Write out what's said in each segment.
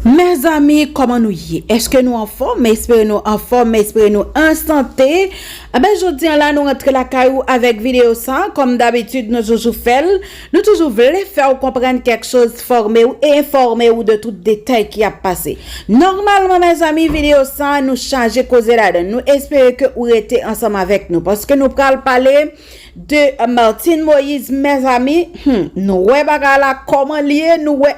Mes amis, comment nous y est? Est-ce que nous en forme? Espérons-nous en forme, espérons-nous en santé. Je dis là, nous rentrons la caillou avec vidéo ça. Comme d'habitude, nous toujours faisons. Nous toujours voulons faire comprendre quelque chose, former ou informer ou de tout détail qui a passé. Normalement, mes amis, vidéo ça, nous changer causer là-dedans. Nous espérons que vous êtes ensemble avec nous. Parce que nous allons parler de Martine Moïse, mes amis. Nous voyons comment lier, nous voyons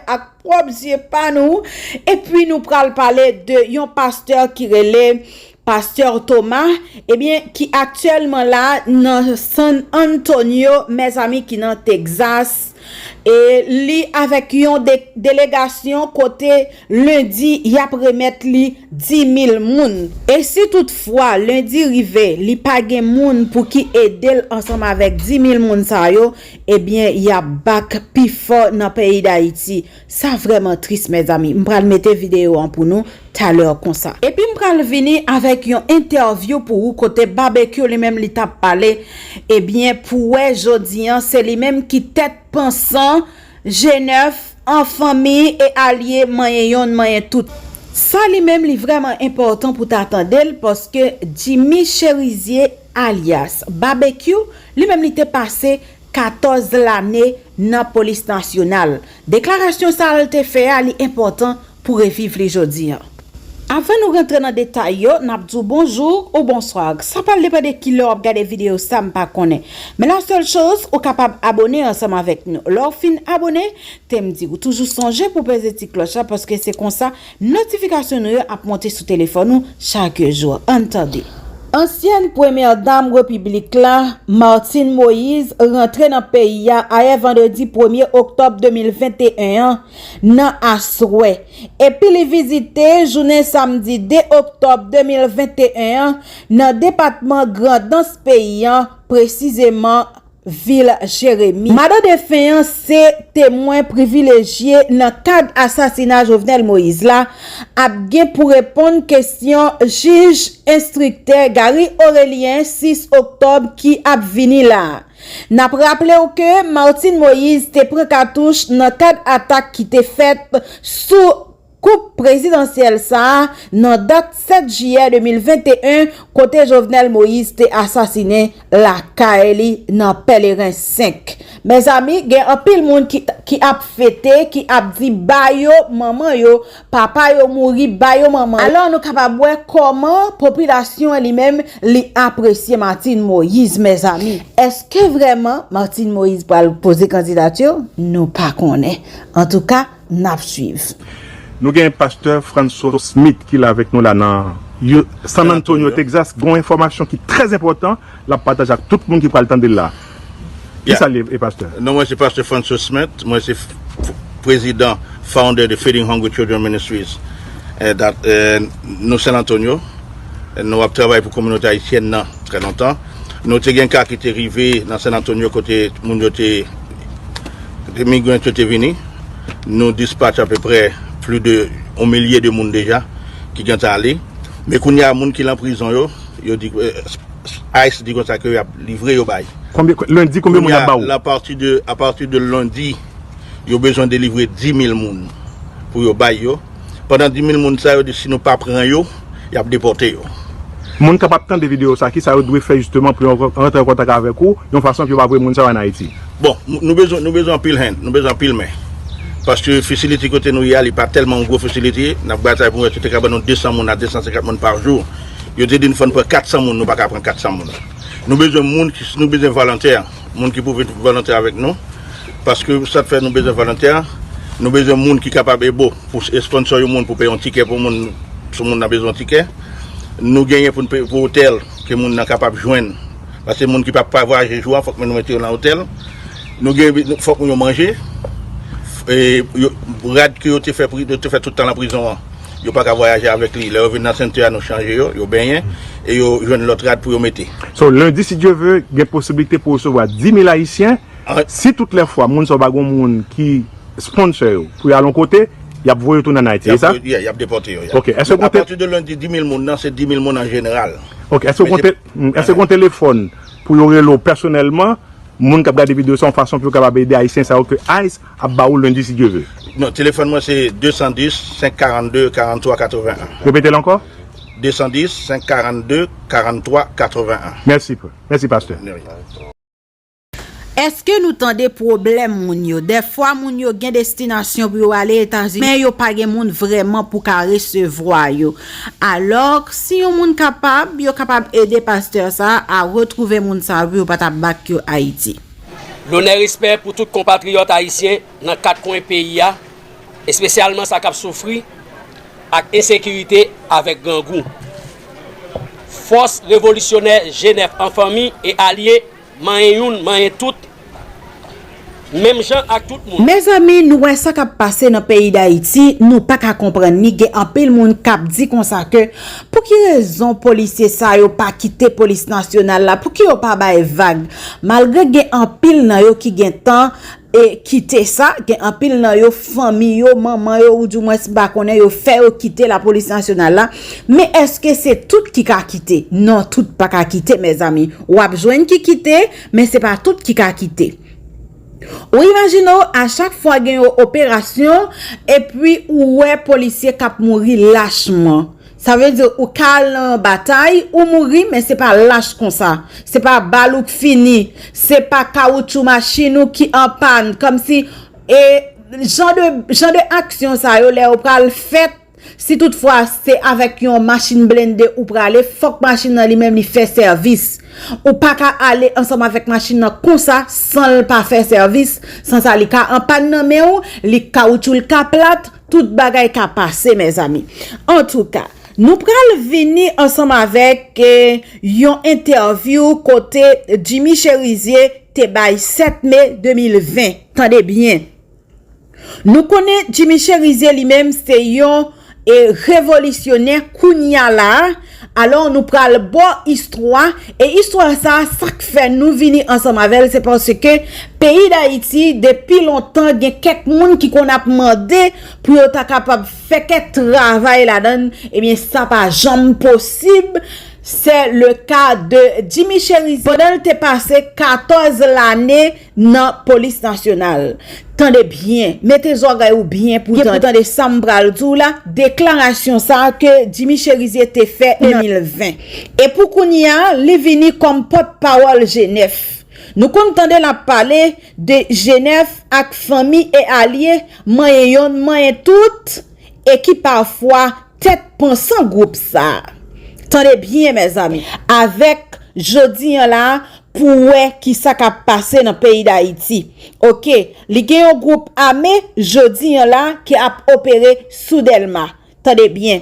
pas nous. Et puis nous allons parler de un pasteur qui relève Pasteur Thomas, eh bien, qui actuellement là, dans San Antonio, mes amis, qui dans Texas, et li avec une délégation côté lundi, y a remettre li 10 000 moun. Et si toutefois, lundi rivé, li pa gen moun pour qui aider ensemble avec 10 000 moun sa yo, eh bien, y a back pi fort dans pays d'Haïti. Ça vraiment triste, mes amis. M'pral mettre vidéo en pour nous, tout à l'heure comme ça. Et puis m'pral venir avec une interview pour vous côté barbecue, les mêmes li t'a parlé. Eh bien, pour jodi, c'est les mêmes qui tête pensant G9 en famille et alliés moyen tout. Ça lui-même est vraiment important pour t'attendre parce que Jimmy Cherizier alias Barbecue lui-même il était passé 14 l'année dans la police nationale. Déclaration ça a été fait est important pour revivre les jours. Avant de rentrer dans les détails, nous dit bonjour ou bonsoir. Ça parle pas de qui leur regarde vidéo, ça me pas connaît. Mais la seule chose, ou capable abonner ensemble avec nous. Leur fin abonné, t'aime dire ou toujours songer pour peser petite cloche parce que c'est comme ça notification nous a monter sur téléphone chaque jour. Entendez. Ancienne première dame république là, Martine Moïse, rentrée dans le pays hier vendredi 1er octobre 2021 dans Asroué. Et puis les visiter journée samedi 2 octobre 2021 dans le département grand dans ce pays, précisément ville Jérémie. Madame Deféan, c'est témoin privilégié dans le cadre assassinat Jovenel Moïse là, a bien pour répondre question juge instructeur Gary Aurélien 6 octobre qui a venu là. N'a rappelé que Martine Moïse te prend cartouche dans le cadre attaque qui était faite sous coupe présidentielle ça dans date 7 juillet 2021 côté Jovenel Moïse te assassiné la Kaeli dans Pèlerin 5. Mes amis, il y a un pile monde qui a fêté, qui a dit bayo maman yo, papa yo mouri bayo maman. Alors nous capable voir comment population elle-même li apprécier Martine Moïse, mes amis. Est-ce que vraiment Martine Moïse va poser candidature? Nous pas connaît. En tout cas, n'a suivre. Nous avons un pasteur François Smith qui est avec nous là dans San Antonio, Texas. Il y a une information qui est très importante. La partage avec tout le monde qui prend le temps de là. Qui ça est, pasteur? Non, moi c'est pasteur François Smith. Moi c'est président, founder de Feeding Hungry Children Ministries. Nous San Antonio. Nous avons travaillé pour la communauté haïtienne très longtemps. Nous avons un cas qui est arrivé dans San Antonio côté des migrants qui étaient venus. Nous dispatchons à peu près plus de 1 millier de monde déjà qui sont allés. Mais quand il y a des gens qui sont en prison, ils disent ICE dit ça que a livré au bail. Lundi combien de monde à partir de lundi, ils ont besoin de livrer 10 000 personnes pour le bail. Pendant 10 000 personnes ça si nous pas prendre yo, il a déporté yo. Moun capable de des vidéos ça qui ça doit faire justement pour rentrer en contact avec vous, de façon que pas moun ça en Haïti. Bon, nous besoin pile hand, nous besoin pile main. Parce que la facilité côté nous y a, il pas tellement gros facilité. Nous avons bataille pour être capable de 200 personnes à 250 personnes par jour. Nous avons dit qu'il faut prendre 400 personnes, nous ne pouvons pas prendre 400 personnes. Nous avons besoin de gens, nous besoin de volontaires, gens qui peuvent être volontaires avec nous. Parce que ça fait nous besoin de volontaires. Nous avons besoin de gens qui sont capables de pour sponsor les gens pour payer un ticket pour les gens qui ont besoin de ticket. Nous gagnons pour l'hôtel que les gens sont capables de joindre. Parce que les gens qui ne peuvent pas voyager, il faut que nous mettions dans l'hôtel. Il faut que nous mangions. Et rad qui ont fait tout le temps en prison, ils n'ont pas qu'à voyager avec lui. Ils reviennent dans le centre, nous changer, ils ont bien et ils ont l'autre rad pour mettre. So lundi, si Dieu veut, il y a possibilité pour recevoir 10 000 Haïtiens. Si toutes les fois, moun so bagon moun qui sponsor pour aller à l'autre côté, y a voyé tout en Haïti, c'est ça? Il y a déporté. Ok, est-ce que à partir de lundi, 10 000 personnes, c'est 10 000 personnes en général. Ok, est-ce que vous téléphone pour y personnellement, moun qui a regardé vidéo en façon pour capable aider Haïtiens ça que Haïs a baou lundi si Dieu veut. Non, téléphone moi c'est 210 542 43 81. Répétez-le encore. 210 542 43 81. Merci pasteur. Est-ce que nous tendez des problèmes moun yo? Des fois moun yo gen destination pour aller aux États-Unis, mais yo pas gen moun vraiment pour ka recevoir yo. Alors, si yon moun capable, yo capable aider pasteur ça à retrouver moun sa pour pas ta back yo Haïti. L'honneur respect pour tous compatriotes haïtiens dans quatre coins pays et spécialement ça qui souffri avec insécurité avec gangou. Force révolutionnaire Genève en famille et alliés mayen tout même gens à tout le monde. Mes amis, nous ça qui passé dans le pays d'Haïti, nous pas qu'à comprendre ni gen en pile monde cap dit comme ça que pour qui raison policier ça yo pas quitter police nationale là, pour qui yo pas bail vague malgré gen en pile nan yo qui gen temps et quitter ça gen en pile nan yo famille yo maman yo ou du moins ba connait yo fait yo quitter la police nationale là, mais est-ce que c'est tout qui ka quitter? Non, tout pas ka quitter mes amis. Ou a besoin qui quitter, mais c'est pas tout qui ka quitter. Ou imaginez à chaque fois qu'il y a une opération et puis ouais policier cap mourir lâchement. Ça veut dire ou calme en bataille ou mourir mais c'est pas lâche comme ça. C'est pas balle qui fini, c'est pas caoutchouc machine ou qui en panne comme si et genre de action ça yo les ou pral fait. Si toutefois c'est avec une machine blindée ou pour aller, faut que machine lui-même lui fait service. Ou pas qu'à aller ensemble avec machine comme ça sans pas faire service, sans ça li ka en panne nan men ou, li caoutchouc li ka plate, tout bagay ka passer mes amis. En tout cas, nous pral venir ensemble avec yon interview côté Jimmy Cherizier te bay 7 mai 2020. Tendez bien. Nous connaissons Jimmy Cherizier lui-même c'est yon et révolutionnaire kounya la. Alors nous pral bon histoire et histoire ça fait nous venir ensemble avec c'est parce que pays d'Haïti depuis longtemps il y a quelques monde qui qu'on a demandé pour être capable faire quelque travail là-dedans et bien ça pas jamais possible. C'est le cas de Jimmy Cherizier. Pendant il t'est passé 14 l'année dans police nationale. Tendez bien, mettez oreilles ou bien pour tendre Sambral tout là, déclaration ça que Jimmy Cherizier t'est fait en 2020. Et pour qu'on y a, il vini comme porte-parole Genève. Nous comptons la parler de Genève avec famille et alliés, moyen tout et qui parfois tête pensant groupe ça. Tendez bien mes amis, avec jodi là pour qui ça a passé dans le pays d'Haïti. OK, li gen un groupe armé jodi là qui a opéré sous Delma. Tendez bien.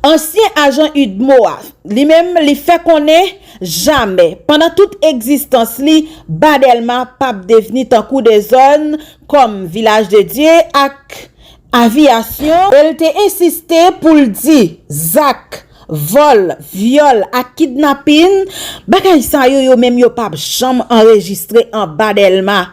Ancien agent UDMOA, lui-même li fait connaître jamais pendant toute existence li Badelma pas devenu tant coup de zone comme village de Dieu ak aviation. Elle t'a insisté pour le dire Zach vol, viol, à kidnapping, bagay sa yo même yo pas jamais enregistré en Badelma.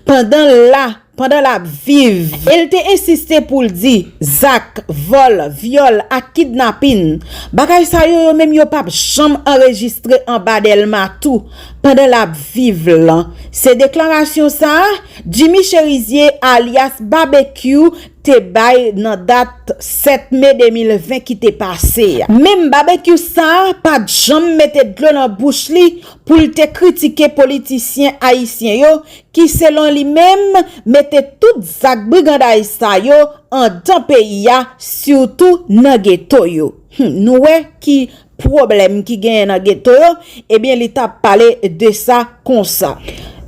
Pendant la vive, elle t'a insisté pour le dire Zach, vol, viol, à kidnapping. Bagay sa yo même yo pas jamais enregistré en Badelma tout pendant la vive là. Ces déclarations ça, Jimmy Cherizier alias Barbecue te bay nan date 7 mai 2020 qui t'est passé. Même Barbecue ça pas jamais mette de l'eau dans bouche li pour te critiquer politiciens haïtiens yo qui selon lui même mette tout zak brigandage ça yo en dans pays ya surtout nan ghetto yo. Nou qui problème qui gagne dans ghetto yo, eh bien l'état parler de ça comme ça.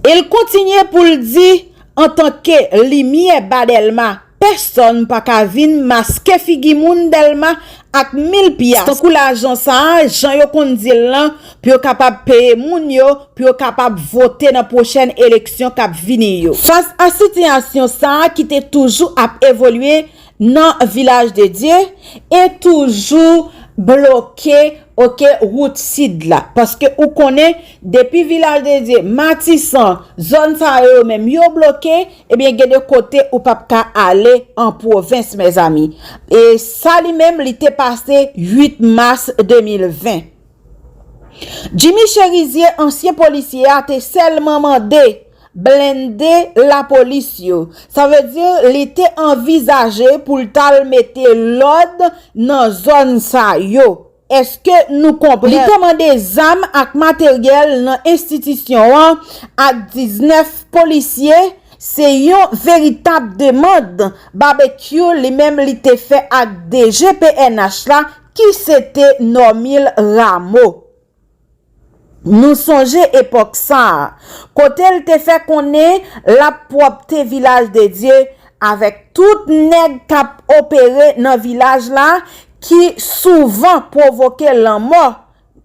Il continue pour le dire en tant que lumière Badelma personne pas ka vin masque figi moun Delma ak 1000 piastres. Tant que l'argent ça, Jean yo kon di lan, puis yo capable payer moun yo, puis yo capable voter dans prochaine élection k'ap vini yo. Face à situation ça qui était toujours à évoluer dans village de Dieu et toujours bloqué OK, route sud là. Parce que ou connaît, depuis village de Dieu, Matissan, zone ça yo même, yo bloqué, eh bien, il y a de côté où pas aller en province, mes amis. Et ça lui-même, il était passé 8 mars 2020. Jimmy Cherizier, ancien policier, a été seulement mandé blender la police yo. Ça veut dire il était envisagé pour tal mettre l'ordre dans zone ça yo. Est-ce que nous comprenons? Il était mandé zam ak matériel dans institution ak 19 policiers. C'est une véritable demande. Barbecue lui-même il était fait ak DGPNH là qui c'était Normil Rameau. Nous songeons époque ça. Côté elle te fait connaître la propre village de Dieu avec tout nèg cap opéré dans village là qui souvent provoquait la mort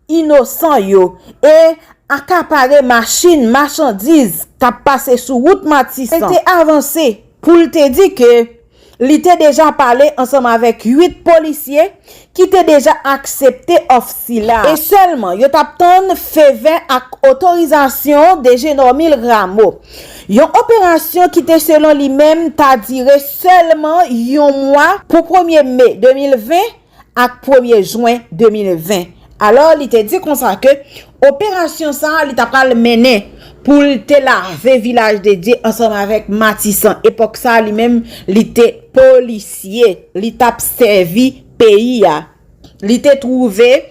innocent yo et accaparer machine marchandises cap passer sur route Matissan. C'était avancé pour te dire que il était déjà parlé ensemble avec 8 policiers qui étaient déjà accepté offre là. Et seulement, yo t'attend fait 20 avec autorisation de Normil Rameau. Yon opération qui était selon lui-même t'a duré seulement yon mois pour 1er mai 2020 à 1er juin 2020. Alors, il te dit comme ça que opération ça, il t'a pas mené pour te laver village de Dieu ensemble avec Matissan. Époque ça, lui-même, il était policier. Il t'a servi pays. Il t'a trouvé,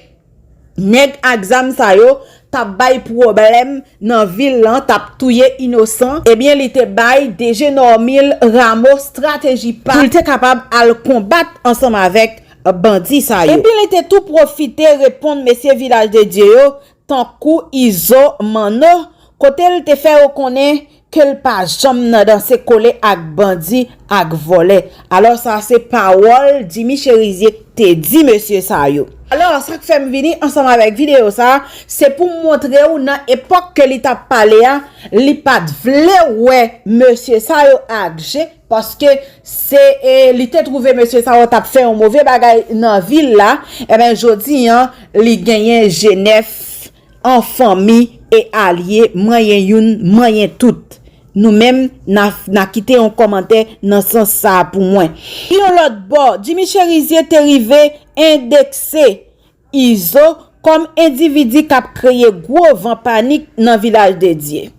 nèg exam sa yo, t'a bay problème dans ville là, t'a touye innocent. Eh bien, il était bay DG Normil Rameau stratégie pour être capable à le combattre ensemble avec bandit sa yo. Et puis, il était tout profité répondre monsieur village de Dieu tant coup Iso Mano. Côté il te fait reconnaître qu'elle pas jamais dans ses collés avec bandit avec volé. Alors ça c'est parole Jimmy Cherizier te dit monsieur Sayo. Alors ça que fait me venir ensemble avec vidéo ça, c'est pour montrer ou dans époque que il t'a parlé li pas vle ouais monsieur Sayo agé parce que c'est il t'a trouvé monsieur Sayo t'a fait un mauvais bagay dans ville là et ben jodi li gagné Genève en famille et alliés, moyen youn, moyen tout. Nous-mêmes, n'a quitté un commentaire dans ce sens ça pour moi. Puis l'autre bord, Jimmy Cherizier est arrivé indexé ISO comme individu qui a créé gros vent panique dans le village de Dieu.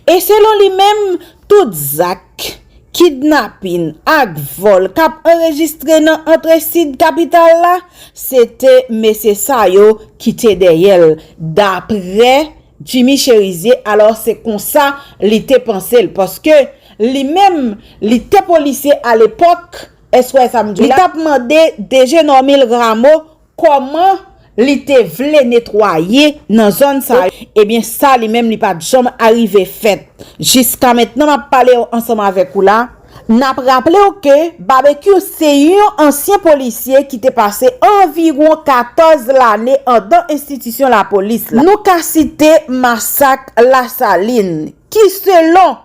Et selon lui-même, tout Zach, kidnapping, ak vol, cap enregistré dans entre site capital là, c'était monsieur Sayo qui était derrière. D'après Jimmy Cherizier, alors c'est comme ça l'été pensé parce que lui-même l'été policier à l'époque est-ce que ça me dit il a demandé DG Normil Rameau comment l'été voulait nettoyer dans zone ça et bien ça lui-même il pas jamais arrivé fait jusqu'à maintenant m'a parlé ensemble avec vous là n'a rappelé que barbecue c'est un ancien policier qui était passé environ 14 l'année dans institution la police là. Nous qu'a cité massacre La Saline qui selon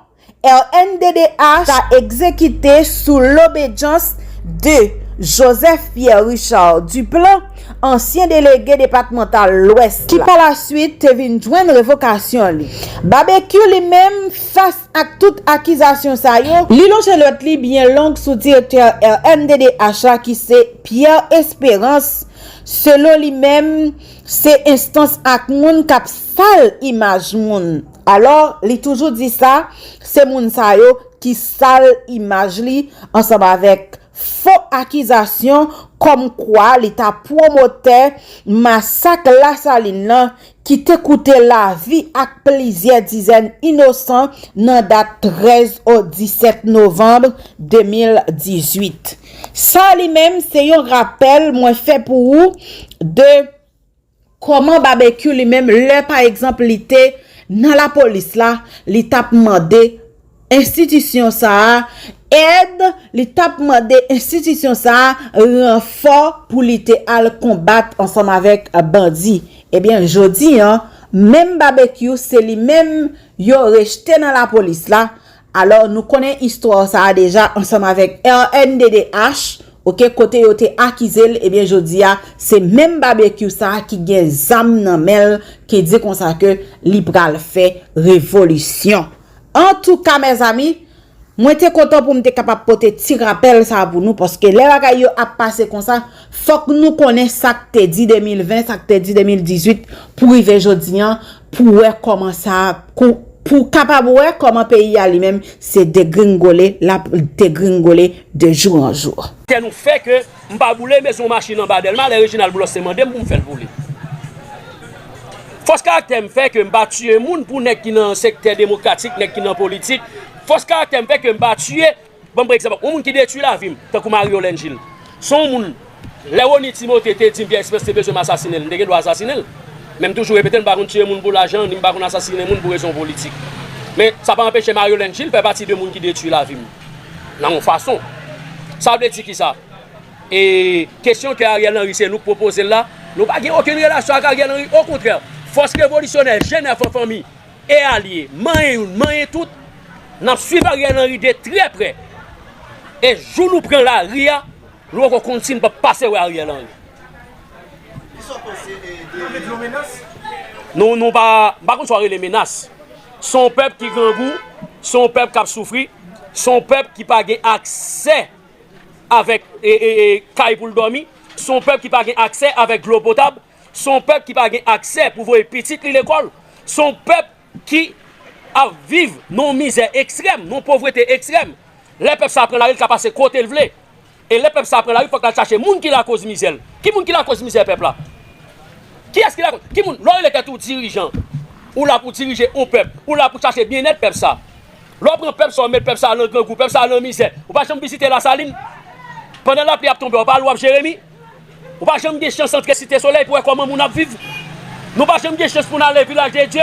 RNDDH a exécuté sous l'obédience de Joseph Pierre Richard Duplan, ancien délégué départemental l'Ouest, qui par la suite vient joindre révocation li. Barbecue lui-même face à toute accusation ça yo, li longe l'autre li bien long sous-directeur RNDDH qui c'est Pierre Espérance. Selon lui-même, c'est instance ak moun k'ap sale image moun. Alors, li toujours dit ça, c'est moun sa yo qui sale image li ensemble avec faux accusation comme quoi l'état promoteur massacre La Saline là, qui te coûté la vie à plusieurs dizaines innocents dans date 13 au 17 novembre 2018. Ça lui-même c'est un rappel moi fait pour vous de comment barbecue lui-même là par exemple il était dans la police là, l'état demandé institution ça aide l'état demandé institution ça renfort pour l'été à le combattre ensemble avec bandit. Eh bien jodi même barbecue c'est lui même yo rejeté dans la police là. Alors nous connaissons histoire ça déjà ensemble avec RNDDH. OK, côté yo te accusé, eh bien jodi a c'est même barbecue ça qui gen zam nan mel qui dit comme ça que li pral fait révolution. En tout cas mes amis, moi te content pour m'te capable porter petit rappel ça pour nous parce que les bagaille yo a passé comme ça, faut que nous connaissons ça que te dit 2020, ça que te dit 2018 pour arriver jodi an pour voir comment ça pour capable voir comment pays a lui-même c'est dégringoler de jour en jour. Ça nous fait que m'pa boule maison machine en bas d'Elma, les régional boulot c'est mandem pour me faire bouler. Fausse caractère me fait que m'pa tuer moun pour nek qui dans secteur démocratique, nek qui dans politique. Fausse caractère me fait que m'pa tuer bon par exemple, un moun qui détruit la vie, tant que Mario Lengil. Son moun Léonie Timothée te dit bien espèce de besoin m'assassiner, m'dé doit assassiner. Même toujours répéter m'pa tuer moun pour l'argent, ni m'pa assassiner moun pour raison politique. Mais ça pas empêcher Mario Lengil fait partie de moun qui détruit la vie. Dans mon façon. Ça veut dire qui ça? Et question que Ariel Henry c'est nous proposer là, nous pas aucune relation avec Ariel Henry, au contraire. Force révolutionnaire, Genève en famille et alliés, main tout, nous suivons Ariel Henry de très près. Et jour nous prenons la RIA, nous continuons à passer avec Ariel Henry. Qui sont pensés des menaces? Non, pas contre les menaces. Son peuple qui grand goût, son peuple qui a souffert, son peuple qui n'a pas accès avec caille pour le dormir, son peuple qui n'a pas accès avec l'eau potable, son peuple qui n'a pas accès pour voir petite l'école, son peuple qui a vivre non misère extrême, non pauvreté extrême. Les peuples s'apprennent la rue qui a passé côté le vlé. Et les peuples s'apprennent la rue, il faut chercher les gens qui la cause misère. Qui moun qui la cause misère peuple là? Qui est-ce qui la cause? Qui moun? Là il est tout dirigeant. Ou là pour diriger un peuple, ou là pour chercher bien-être peuple ça. Là prend peuple ça met peuple ça dans grand groupe, peuple ça dans misère. Ou pas jamais visiter la saline. Pendant la pluie a tombé, on parle ou Jérémie. Ou pas jamais des chances entre cité soleil pour comment moun a vivre. Nous pas jamais des chances pour aller village de Dieu.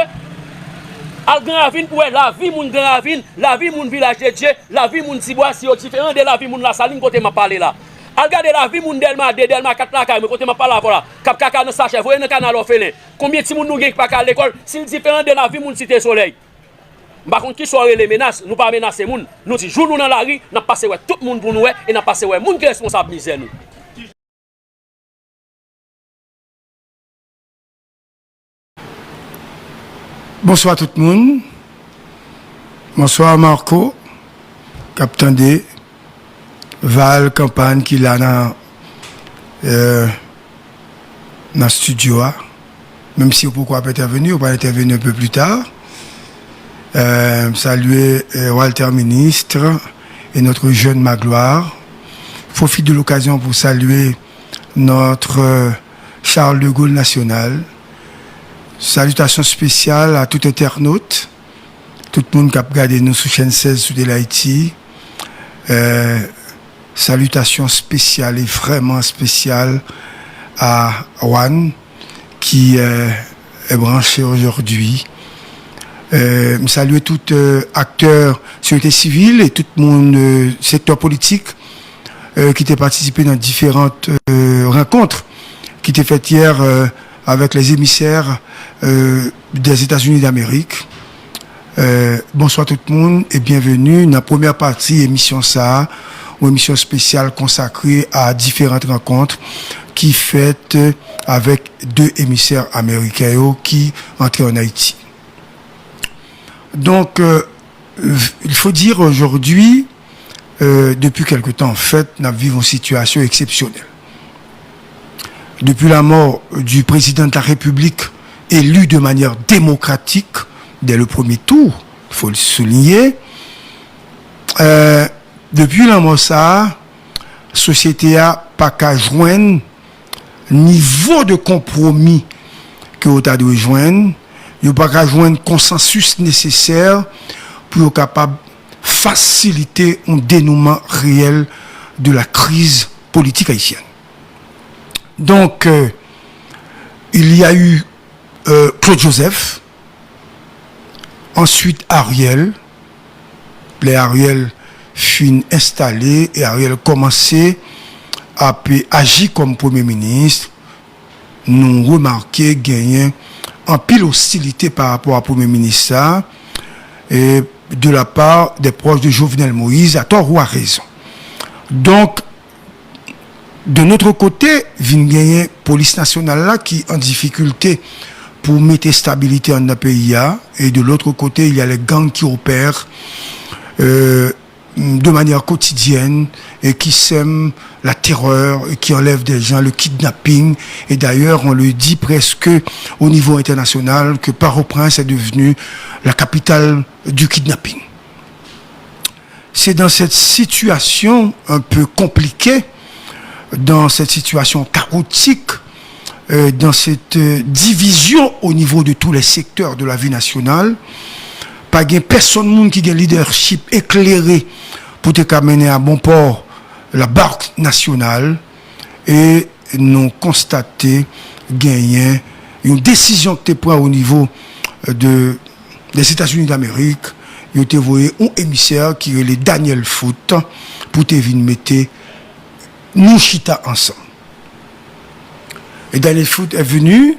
Al Grand Ravine pour la vie moun Grand Ravine, la vie moun village de Dieu, la vie moun Tibois si différent de la vie moun la saline côté m'a parlé là. Al regarder la vie moun Delma 4 la caille côté m'a parlé voilà. Cap caca dans sachet, voyez dans canal orphelin. Combien de moun nou gen pas à l'école, s'il différent de la vie moun cité soleil. Par contre qui soit les menaces, nous pas menacer moun. Nous dit jour nous dans la rue, n'a passé ouais tout monde pour nous et n'a passé ouais moun qui responsable misère nous. Bonsoir tout le monde. Bonsoir Marco, capitaine de Val campagne qui là dans le studio. Même si vous pouvez pas intervenir, vous pouvez intervenir un peu plus tard. Saluer Walter ministre et notre jeune Magloire. Profite de l'occasion pour saluer notre Charles de Gaulle national. Salutations spéciales à tout internaute, tout le monde qui a regardé nous sur chaîne 16 sous de l'Haïti. Salutations spéciales et vraiment spéciales à Juan qui est branché aujourd'hui. Je salue tout acteur sécurité civile et tout le monde secteur politique qui a participé dans différentes rencontres qui étaient faites hier avec les émissaires des États-Unis d'Amérique. Bonsoir tout le monde et bienvenue dans la première partie émission ça, une émission spéciale consacrée à différentes rencontres qui faites avec 2 émissaires américains qui entraient en Haïti. Donc, il faut dire aujourd'hui, depuis quelque temps, en fait, nous vivons une situation exceptionnelle. Depuis la mort du président de la République, élu de manière démocratique dès le premier tour, il faut le souligner, depuis la mort ça, la société a pas qu'à joindre niveau de compromis que vous avez dû joindre, il n'y a pas qu'à joindre consensus nécessaire pour être capable de faciliter un dénouement réel de la crise politique haïtienne. Donc, il y a eu Claude Joseph, ensuite Ariel. Les Ariel fut installé et Ariel commençait à agir comme Premier ministre. Nous remarquons gagner en pile hostilité par rapport à Premier ministre et de la part des proches de Jovenel Moïse, à tort ou à raison. Donc, De notre côté, vient gagner police nationale là qui en difficulté pour mettre stabilité dans le pays. Et de l'autre côté, il y a les gangs qui opèrent de manière quotidienne et qui sèment la terreur et qui enlèvent des gens, le kidnapping. Et d'ailleurs, on le dit presque au niveau international que Port-au-Prince est devenu la capitale du kidnapping. C'est dans cette situation un peu compliquée, dans cette situation chaotique, dans cette division au niveau de tous les secteurs de la vie nationale, pas de personne qui a un leadership éclairé pour te mener à bon port la barque nationale, et nous constaté gagner une décision que tu prends au niveau des États-Unis d'Amérique. Ils ont envoyé un émissaire qui est le Daniel Foot pour te venir mettre nous chita ensemble. Et Daniel Foot est venu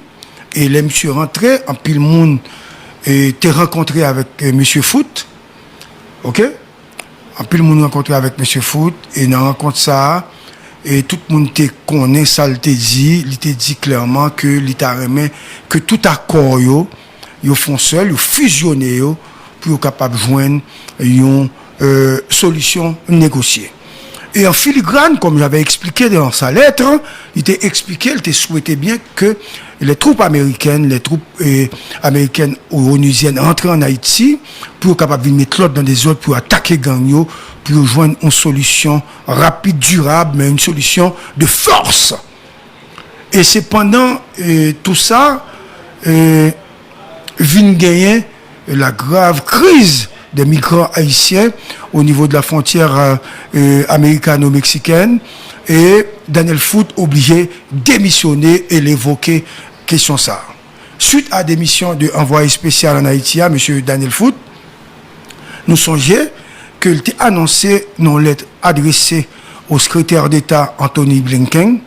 et les monsieur rentré en pile monde et t'es rencontré avec monsieur Foot. OK? En pile monde rencontré avec monsieur Foot et dans rencontre ça et tout le monde te connaît ça, il t'a dit clairement que l'État que tout accord yo font seul, yo fusionné yo pour être capable de joindre une solution négociée. Et en filigrane, comme j'avais expliqué dans sa lettre, il t'a expliqué, il t'a souhaité bien que les troupes américaines ou onusiennes rentrent en Haïti pour être capable de mettre l'autre dans des autres pour attaquer Gagno, pour joindre une solution rapide, durable, mais une solution de force. Et c'est pendant tout ça, vient gagner la grave crise des migrants haïtiens au niveau de la frontière américano-mexicaine, et Daniel Foot obligé de démissionner et l'évoquer question ça. Suite à la démission de envoyé spécial en Haïti, M. Daniel Foot, nous songeons qu'il a annoncé dans une lettre adressée au secrétaire d'État Anthony Blinken,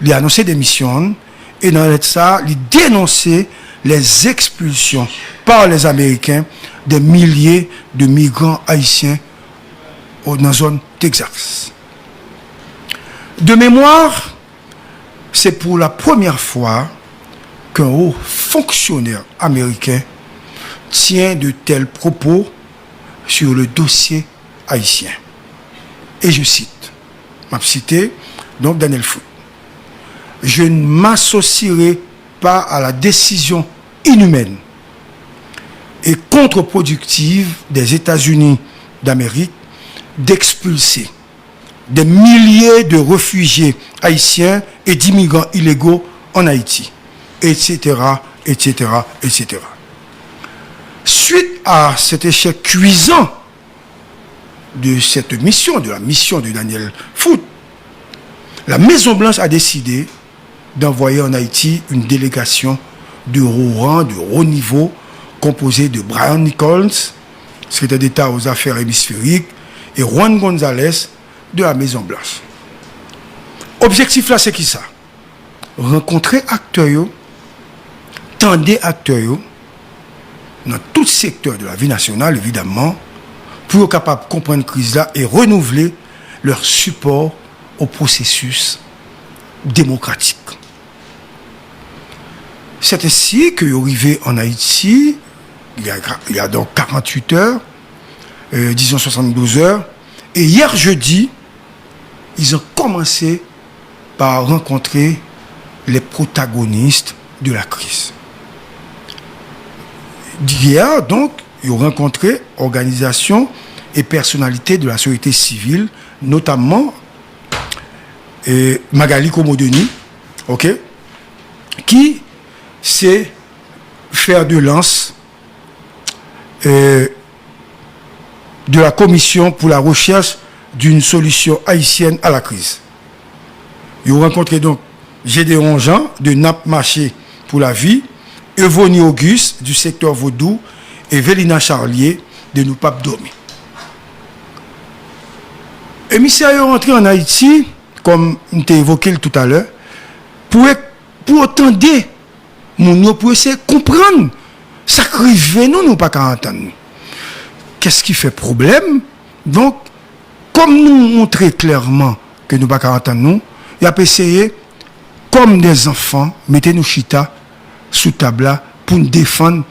il a annoncé démission, et dans la lettre ça, il dénonçait les expulsions par les Américains des milliers de migrants haïtiens dans la zone Texas. De mémoire, c'est pour la première fois qu'un haut fonctionnaire américain tient de tels propos sur le dossier haïtien. Et je cite, donc Daniel Foot, « Je ne m'associerai pas à la décision inhumaine et contre-productive des États-Unis d'Amérique d'expulser des milliers de réfugiés haïtiens et d'immigrants illégaux en Haïti, etc., etc., etc. » Suite à cet échec cuisant de cette mission, de la mission de Daniel Foot, la Maison-Blanche a décidé d'envoyer en Haïti une délégation de haut rang, de haut niveau, composée de Brian Nichols, secrétaire d'État aux affaires hémisphériques, et Juan González de la Maison-Blanche. Objectif là, c'est qui ça? Rencontrer acteurs, tendre acteurs, dans tout secteur de la vie nationale, évidemment, pour être capable de comprendre la crise là et renouveler leur support au processus démocratique. C'est ainsi que arrivé en Haïti, il y a donc 48 heures, disons 72 heures, et hier jeudi, ils ont commencé par rencontrer les protagonistes de la crise. D'hier, donc, ils ont rencontré organisations et personnalités de la société civile, notamment Magali Komodeni, ok, qui s'est faire de lance de la commission pour la recherche d'une solution haïtienne à la crise. Ils ont rencontré donc Gédéon Jean de NAP Marché pour la vie, Evony Auguste du secteur Vaudou et Vélina Charlier de Nou Pape Dormi. Émissaire est rentré en Haïti, comme on t'a évoqué tout à l'heure, pour entendre, pour essayer de comprendre ça crive nous pas qu'à entendre. Qu'est-ce qui fait problème? Donc, comme nous montrer clairement que nous pas qu'à entendre il a essayé, comme des enfants, mettez nous chita sous table là pour nous défendre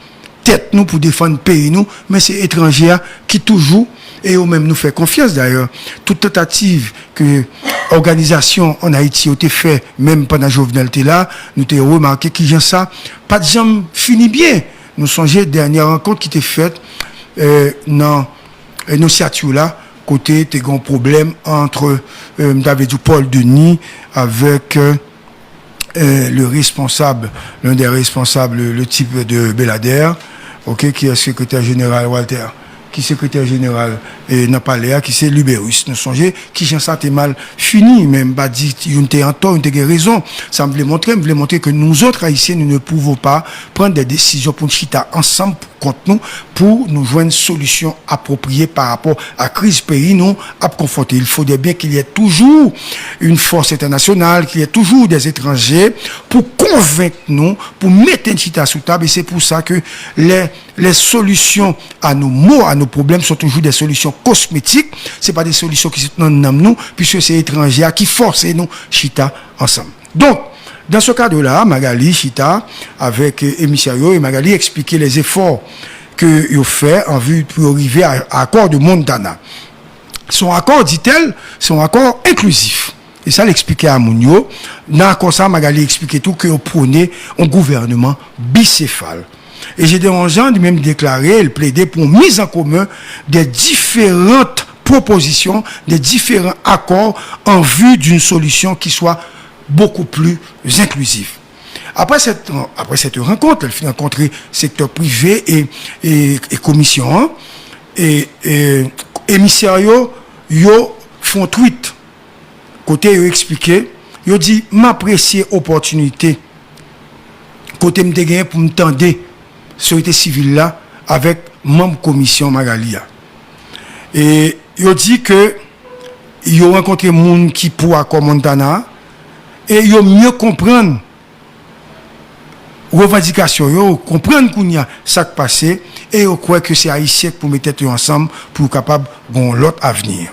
tête nous, pour défendre pays nous, mais c'est étranger qui toujours, et eux même nous fait confiance d'ailleurs, toute tentative que organisation en Haïti a été fait, même pendant Jovenel là, nous avons remarqué qu'il y a ça, pas de jamais fini bien. Nous songeons dernière rencontre qui était faite dans nos siatures là, côté t'es un problème entre Paul Denis avec le responsable, l'un des responsables, le type de Belader, ok, qui est secrétaire général Walter, qui est secrétaire général n'a pas l'air, qui c'est Lubérus. Nous songeons qui j'en ça mal fini, même pas dit, il était en tort, il était raison. Ça me voulait montrer que nous autres haïtiens, nous ne pouvons pas prendre des décisions pour nous chita ensemble contre nous, pour nous joindre une solution appropriée par rapport à la crise pays nous à confronter. Il faudrait bien qu'il y ait toujours une force internationale, qu'il y ait toujours des étrangers pour convaincre nous, pour mettre une chita sous table, et c'est pour ça que les solutions à nos maux, à nos problèmes sont toujours des solutions cosmétiques, c'est pas des solutions qui sont dans nous, puisque c'est étrangers qui forcent nous chita ensemble. Donc, dans ce cadre-là, Magali Chita, avec Emissario, et Magali expliquait les efforts que ils ont fait en vue pour arriver à l'accord de Montana. Son accord, dit-elle, son accord inclusif. Et ça l'expliquait à Mounio. Dans l'accord ça, Magali expliquait tout que prônait un gouvernement bicéphale. Et j'ai dérangeant de même déclarer, elle plaidait pour une mise en commun des différentes propositions, des différents accords en vue d'une solution qui soit beaucoup plus inclusive. Après cette rencontre, elle fait rencontrer secteur privé et commission, et émissario, yo font tweet, côté yo expliqué, yo dit m'apprécier opportunité, côté m'te gagné pour m'tendre société civile là, avec membre commission Magalia. Et yo dit que yo rencontré moun qui pour accord Montana, et yo mieux comprendre revendication, yo comprendre qu'on y a ça qui passé, et yo croit que c'est haïtien pour mettre tête ensemble pour capable gon l'autre avenir.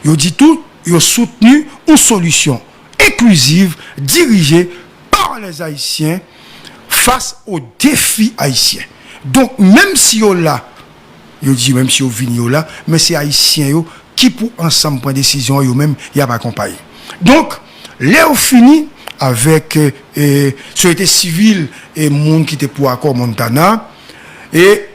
Yo dit tout, yo soutenu une solution inclusive dirigée par les haïtiens face aux défis haïtiens. Donc même si yo là, yo dit même si yo vini yo là, mais c'est haïtien yo qui pour ensemble prendre décision yo même y a pas accompagné. Donc là, on finit avec société civile et monde qui était pour accord Montana. Et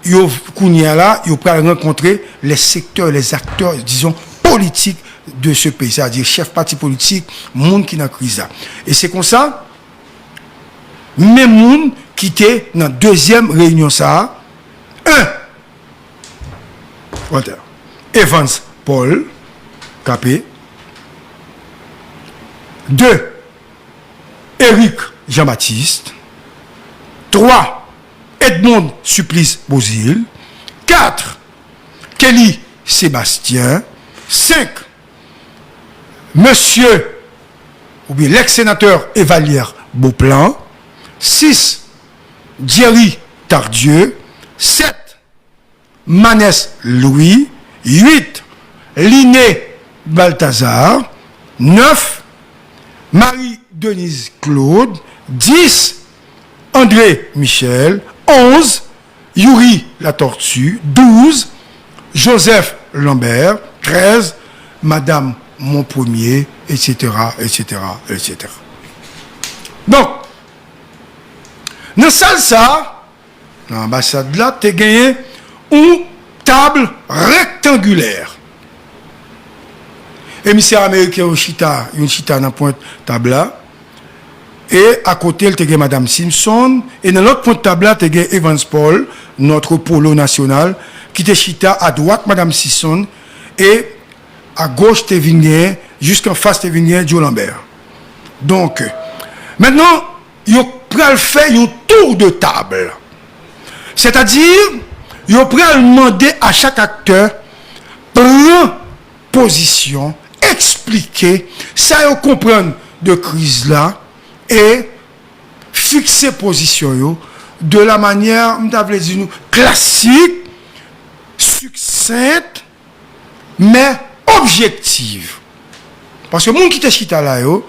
yo kounya là, yo pral rencontrer les secteurs, les acteurs, disons, politiques de ce pays, c'est-à-dire chef parti politique, monde qui n'a crise là. Et c'est comme ça, même monde qui était dans deuxième réunion ça, Walter, Evans Paul, Capé, 2. Éric Jean-Baptiste. 3. Edmond Supplice Bozil. 4. Kelly Sébastien. 5. Monsieur, ou bien l'ex-sénateur Evalière Beauplan. 6. Jerry Tardieu. 7. Manès Louis. 8. Liné Balthazar. 9. Marie-Denise Claude, 10, André Michel, 11, Yuri La Tortue, 12, Joseph Lambert, 13, Madame Montpremier, etc., etc., etc. Donc, dans ça, dans l'ambassade là, tu as gagné une table rectangulaire. Émissaire américain au Chita, une Chita dans pointe tabla. Et à côté, il y a Madame Simpson. Et dans l'autre pointe tabla, il y a Evans Paul, notre polo national, qui était Chita à droite, Madame Simpson. Et à gauche, Tévigné, jusqu'en face, Tévigné, Joe Lambert. Donc, maintenant, il va faire un tour de table. C'est-à-dire, il va demander à chaque acteur, prendre position, expliquer, ça y comprendre de crise là et fixer position de la manière, classique, succincte, mais objective. Parce que mon qui te chita là, yo,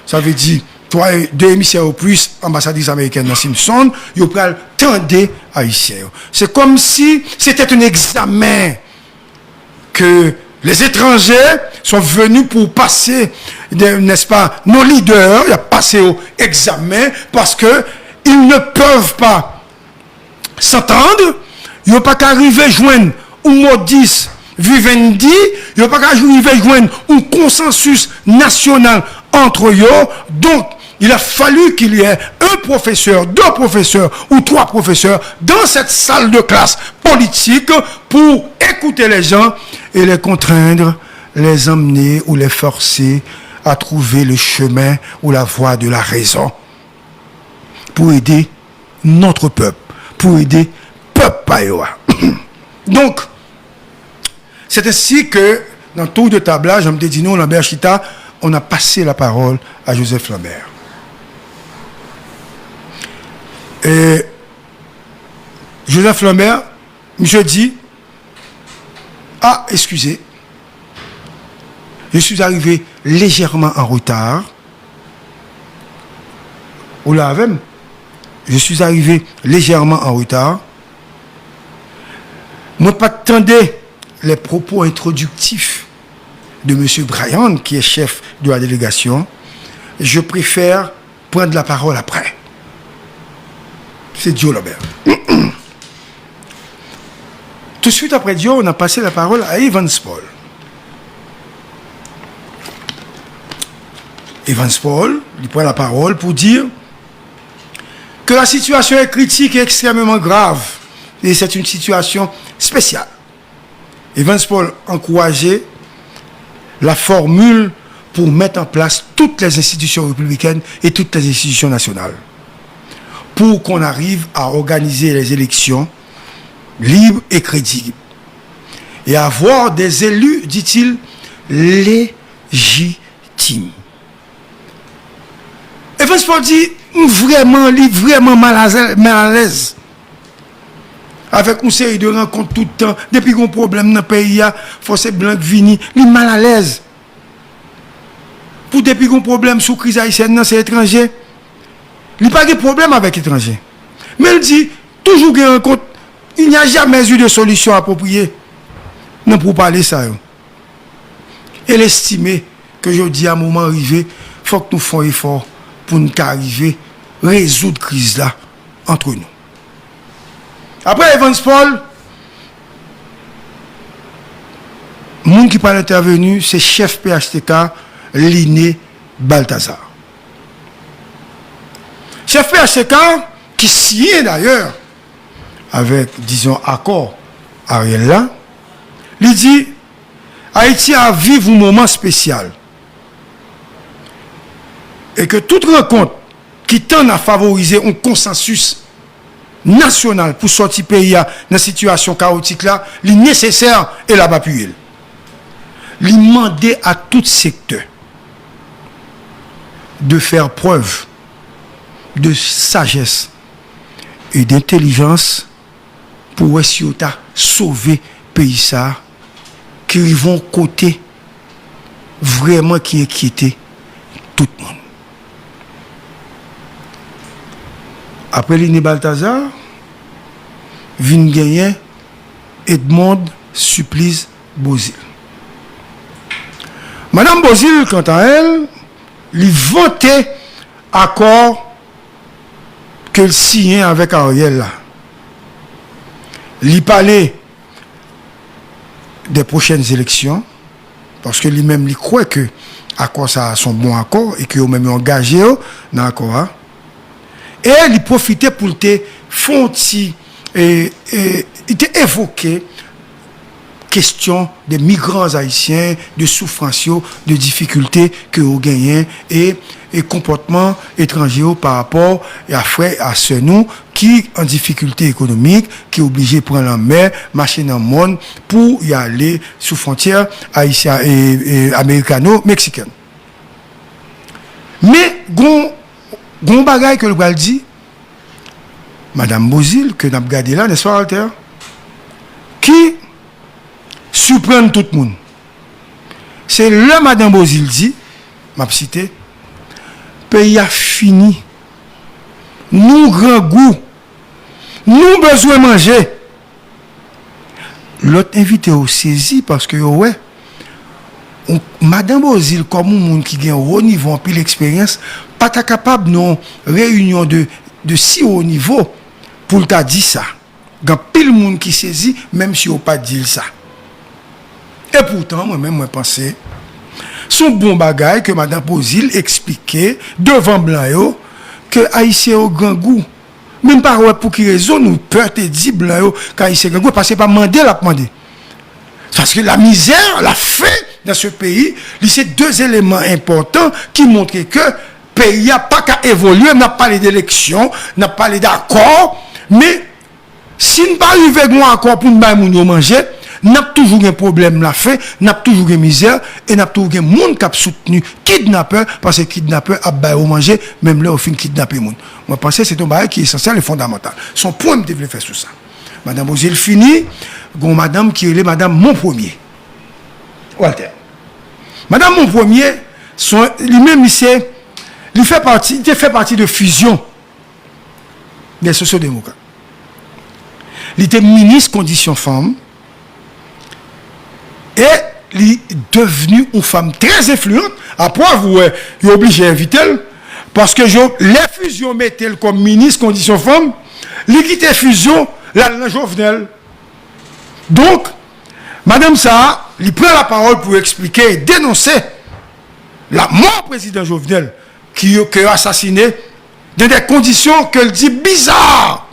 ça veut dire, toi, deux émissaires au plus, ambassadrice américaine dans Simpson, yo pral tendre haïtien. C'est comme si c'était un examen que les étrangers sont venus pour passer, n'est-ce pas, nos leaders, ils ont passé au examen parce que ils ne peuvent pas s'entendre, ils n'ont pas qu'à arriver à joindre un modis vivendi, ils n'ont pas qu'à arriver à joindre un consensus national entre eux. Donc, il a fallu qu'il y ait un professeur, deux professeurs ou trois professeurs dans cette salle de classe politique pour écouter les gens et les contraindre, les emmener ou les forcer à trouver le chemin ou la voie de la raison pour aider notre peuple, pour aider peuple païois. Donc, c'est ainsi que dans le tour de tablage, on me dit non, Lambert Chita, on a passé la parole à Joseph Lambert. Et Joseph Lambert, je dis, ah, excusez, je suis arrivé légèrement en retard. Vous l'avez? Je suis arrivé légèrement en retard. Moi, pas attendez les propos introductifs de M. Brian, qui est chef de la délégation. Je préfère prendre la parole après. C'est Joe Lambert. Tout de suite après Joe, on a passé la parole à Evans Paul. Evans Paul, il prend la parole pour dire que la situation est critique et extrêmement grave. Et c'est une situation spéciale. Evans Paul encourageait la formule pour mettre en place toutes les institutions républicaines et toutes les institutions nationales, pour qu'on arrive à organiser les élections libres et crédibles et avoir des élus, dit-il, légitimes. Evans Paul dit vraiment mal à l'aise avec une série de rencontres tout le temps. Depuis qu'on a un problème dans le pays, il faut que blanc vini, il est mal à l'aise. Pour depuis qu'on a un problème sous crise haïtienne, c'est étranger. Il n'y a pas de problème avec l'étranger. Mais il dit, toujours qu'il y a un compte, il n'y a jamais eu de solution appropriée. Non, pour parler de ça. Elle estime que je dis à un moment arrivé, il faut que nous fassions un effort pour nous arriver à résoudre la crise là entre nous. Après Evans Paul, le monde qui parle intervenu, c'est chef PHTK, Liné Balthazar. Chef PHTK, qui signe d'ailleurs avec, disons, accord Ariel là, il dit Haïti a vécu un moment spécial. Et que toute rencontre qui tend à favoriser un consensus national pour sortir pays dans la situation chaotique là, est nécessaire et la appuyer. Il demandait à tout secteur de faire preuve de sagesse et d'intelligence pour essayer de sauver le pays ça, qui vont côté vraiment qui inquiétait tout le monde. Après Liné Balthazar, vient gagner Edmond Supplice Bozil. Madame Bozil, quant à elle, lui vantait accord qu'elle signait avec Ariel là. Lui parlait des prochaines élections, parce que lui-même lui croit que accord ça a son bon accord et qu'il a même engagé dans l'accord. Et il profitait pour te fonti et il t'a évoqué question des migrants haïtiens, de souffrances, de difficultés que vous gagnez et comportement étranger par rapport à frère à ceux nous qui en difficulté économique, qui est obligé de prendre la mer, marcher dans le monde pour y aller sous frontière haïtienne et américano-mexicaine. Mais gon bagay que le bral dit, Madame Bozil, que nous avons regardé là, n'est-ce pas, Alter, qui surprend tout le monde. C'est là Madame Bozil dit m'a cité, pays a fini. Nous grand goût. Nous besoin manger. L'autre invité au saisi parce que ouais, Madame Ozil comme un monde qui a un haut niveau en pile expérience, pas capable non réunion de si haut niveau pour t'a dit ça. Gan pile monde qui saisit même si on pas dit ça. Et pourtant moi-même moi pensais son bon bagage que Madame Ozil expliquait devant blanc yo que haïtien au grand goût. Même pas ouais pour qui raison nous peur te dit blanc yo qu'haïtien grand goût parce que pas demander la demander. Parce que la misère, la faim dans ce pays, c'est deux éléments importants qui montrent que le pays n'a pas qu'à évoluer. On n'a pas parlé d'élection, on n'a pas parlé d'accord, mais si nous ne pas arriver à un accord pour nous manger, nous avons toujours un problème la faim, nous avons toujours une misère, et nous avons toujours un monde qui a soutenu kidnappeur, parce que kidnappeur a baillé manger, même là, au fin kidnapper le monde. Moi, je pense que c'est un bagage qui est essentiel et fondamental. Son point de développer sur ça. Madame Ozil fini, gon madame qui est madame mon premier. Walter. Madame mon premier, lui-même il fait partie de fusion des sociodémocrates. Il était ministre conditions femmes et il est devenu une femme très influente. Après, vous êtes obligé d'inviter parce que les fusions mettaient comme ministre conditions femmes, il quittait fusion. La Jovenel. Donc, Madame Saha, il prend la parole pour expliquer et dénoncer la mort du président Jovenel qui a assassiné dans des conditions qu'elle dit bizarres.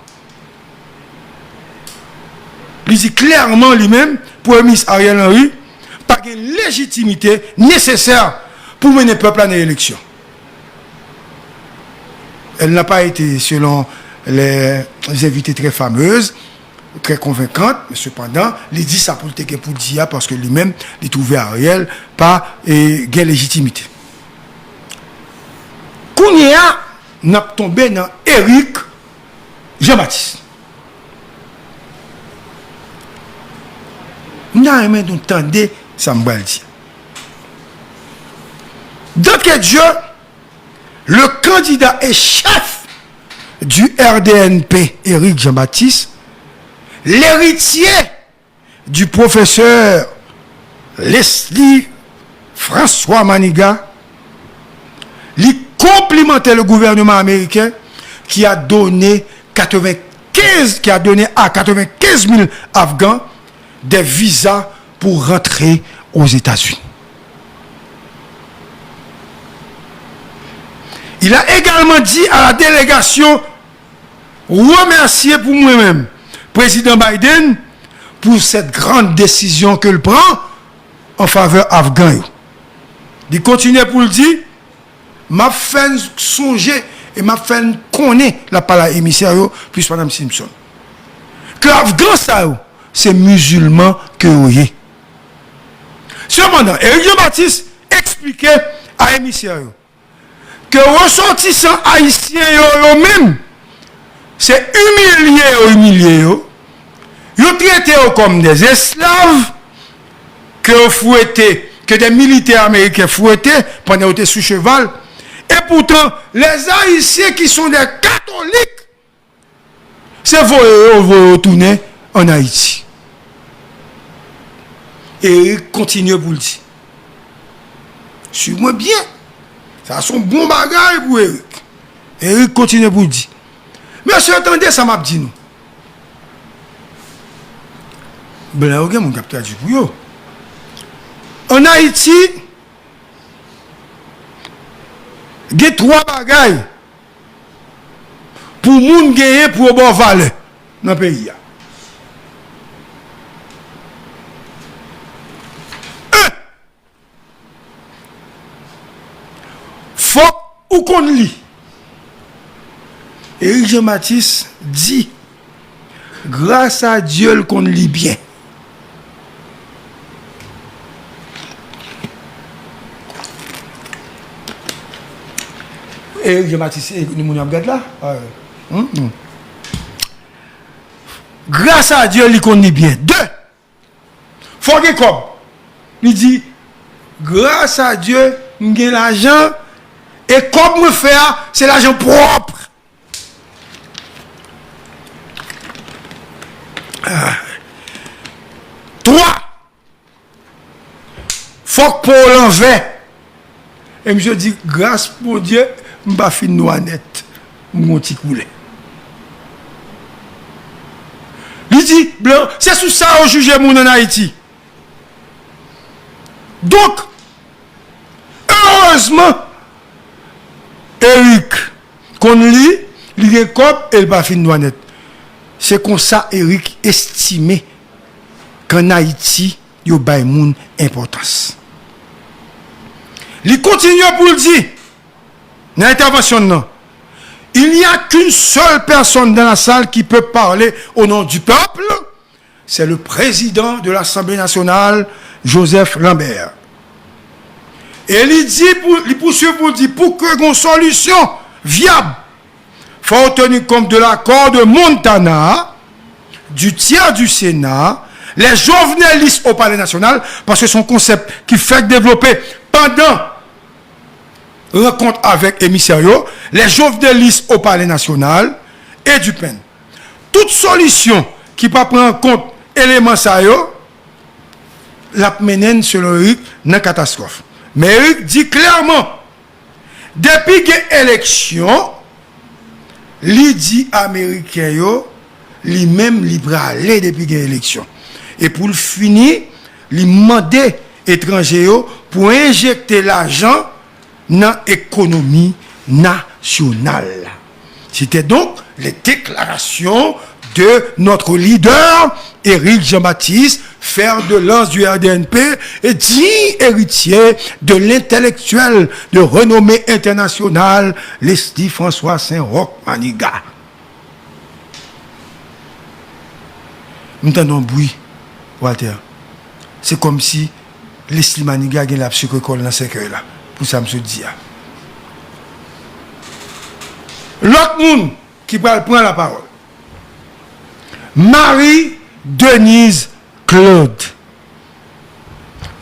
Il dit clairement lui-même, pour le ministre Ariel Henry, pas de légitimité nécessaire pour mener le peuple à une élection. Elle n'a pas été, selon les invités très fameuses, très convaincantes, mais cependant, il dit ça pour dire parce que lui-même, il trouvait Ariel pas gain légitimité. Kounia n'a tombé dans Éric Jean-Baptiste. Nous avons entendu ça me dire. D'entre Dieu, le candidat et chef du RDNP, Éric Jean-Baptiste, l'héritier du professeur Leslie François Maniga, lui complimentait le gouvernement américain qui a donné à 95 000 Afghans des visas pour rentrer aux États-Unis. Il a également dit à la délégation remercier pour moi-même président Biden pour cette grande décision qu'il prend en faveur afghan. Il continue pour le dire, m'a fait songer et m'a fait connaître la parole émissaire puis Madame Simpson. Que l'Afghan ça c'est musulman que vous êtes. Cependant, Éric Jean-Baptiste expliquait à émissaire que ressortissants haïtiens eux-mêmes, c'est humilié, ils traitent comme des esclaves que des militaires américains fouettaient pendant qu'ils étaient sous cheval. Et pourtant, les Haïtiens qui sont des catholiques, c'est vous retourner en Haïti. Et il continue pour le dire. Suis-moi bien. Ça son bon bagage pour Eric. Eric continue pour le dire. Monsieur, attendez, ça m'a dit nous. Ben là, mon capteur dit pour yo. En Haïti, il y a 3 bagages pour moun gagner pour bon valeur dans le pays. Faut ou qu'on lit. Éric Jean-Baptiste dit, grâce à Dieu qu'on lit bien. Éric Jean-Baptiste, nous regardons là. Grâce à Dieu qu'on lit bien. 2. Faut que comme. Il dit, grâce à Dieu j'ai l'argent, et comme me faire, c'est l'argent propre. Trois, faut que pour l'envers. Et je dis, grâce pour Dieu, je ne vais pas finir net. Mon petit coulet. Il dit, blanc, c'est sous ça qu'on juge mon en Haïti. Donc, heureusement, Eric, qu'on lit, il est comme et il va finir net. C'est comme ça, Eric estimait qu'en Haïti, il y a une importance. Il continue pour le dire, dans l'intervention, non. Il n'y a qu'une seule personne dans la salle qui peut parler au nom du peuple, c'est le président de l'Assemblée nationale, Joseph Lambert. Et il dit, il poursuit pour dire, pour que une solution viable, il faut tenir compte de l'accord de Montana, du tiers du Sénat, les jovenelistes au Palais national, parce que son concept qui fait développer pendant rencontre avec émissaires, les jovenelistes au Palais national et du PEN. Toute solution qui ne prend en compte éléments ça, la mène selon Eric dans la catastrophe. Mais Eric dit clairement, depuis l'élection, les dit américain, lui-même, il va aller depuis l'élection. Et pour le finir, il demande étrangers pour injecter l'argent dans l'économie nationale. C'était donc les déclarations de notre leader, Éric Jean-Baptiste, fer de lance du RDNP et dit héritier de l'intellectuel de renommée internationale, Leslie François Saint-Roch Maniga. Nous entendons un bruit, Walter. C'est comme si Leslie Maniga a la psychocole dans ce cœur-là. Pour ça, je me dis. L'autre monde qui va prendre la parole. Marie-Denise Claude,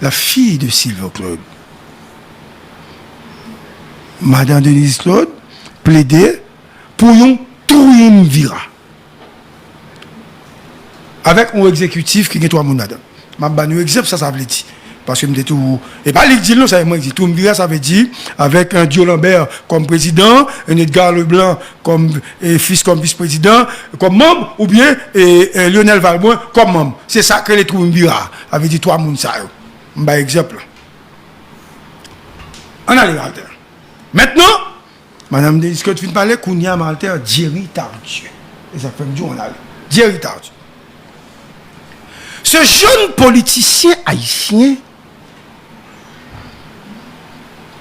la fille de Sylvain Claude. Madame Denise Claude plaidait pour un triumvirat. Avec un exécutif qui est trois madame. Je vais vous exemple, ça veut dire. Parce que je tout. Et pas les dire, ça veut dire. Triumvirat, ça veut dire avec un Dio Lambert comme président, un Edgar Leblanc comme fils comme vice-président, comme membre, ou bien Lionel Valboin comme membre. C'est ça que les triumvirats. Avait dit trois moun ça. Je vais exemple. On allait, Walter. Maintenant, Madame Denise Claude fin parler, Kounia Walter, Jerry Tardieu. Et ça fait me dire, on allait. Jerry Tardieu. Ce jeune politicien haïtien,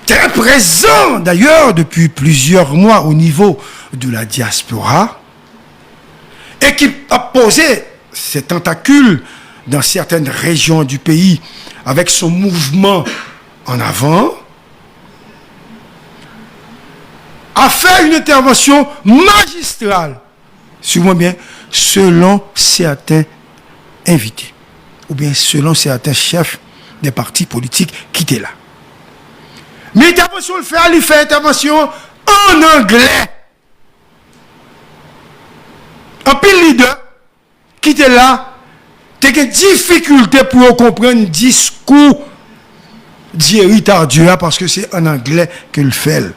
très présent d'ailleurs depuis plusieurs mois au niveau de la diaspora, et qui a posé ses tentacules dans certaines régions du pays avec son mouvement en avant, a fait une intervention magistrale, suivez-moi bien, selon certains invités, ou bien selon certains chefs des partis politiques qui étaient là. Mais l'intervention, il fait intervention en anglais. Un pile leader qui était là, tu as des difficultés pour comprendre le discours d'Éric Tardieu parce que c'est en anglais qu'il fait.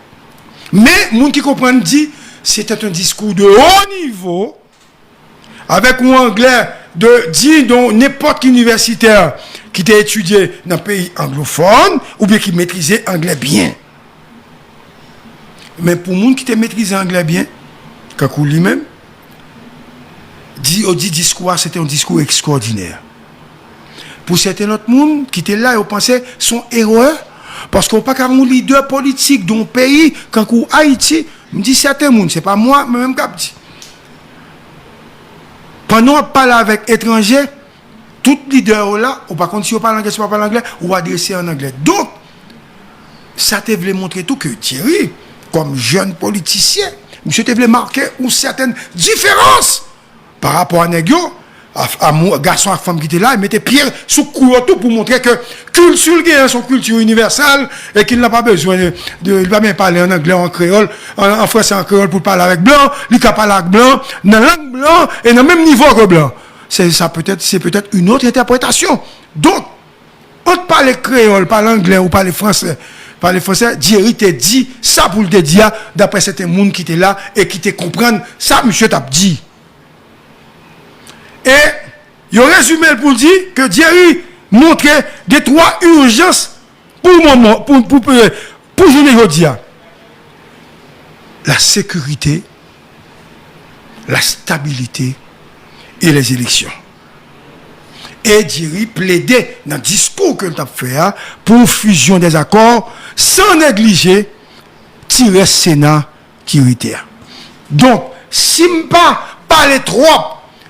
Mais, les gens qui comprennent dit, c'était un discours de haut niveau, avec un anglais dont n'importe quel universitaire qui t'a étudié dans un pays anglophone ou bien qui maîtrisait anglais bien. Mais pour les gens qui t'a maîtrisé anglais bien, Kakou lui-même, dit discours, c'était un discours extraordinaire. Pour certains autres gens qui étaient là, ils pensaient son erreur, parce qu'on n'a pas qu'un leader politique d'un pays, Kakou Haïti, me dit certains gens, c'est pas moi, mais même Kapti. Pendant qu'on parle avec étrangers, tout leader là, ou par contre, si on parle anglais, si on parle anglais, ou adresser en anglais. Donc, ça te voulait montrer tout que Thierry, comme jeune politicien, monsieur te voulait marquer une certaine différence par rapport à Negio, garçon et femme qui étaient là, ils mettaient pierre sous cour tout pour montrer que culture qui est son culture universelle et qu'il n'a pas besoin il va bien parler en anglais, en créole, en français, en créole pour parler avec blanc, il peut parler avec blanc, dans la langue blanc et dans le même niveau que blanc. C'est peut-être une autre interprétation. Donc, on parle créole, parle anglais ou parle français, Thierry te dit ça pour te dire d'après certains monde qui étaient là et qui te comprennent ça, monsieur t'a dit. Et il a résumé pour dire que Thierry montrait des trois urgences pour journée aujourd'hui. La sécurité, la stabilité et les élections. Et Thierry plaidait dans le discours que nous avons fait pour fusion des accords sans négliger tirer Sénat qui était. Donc, si je ne parle trop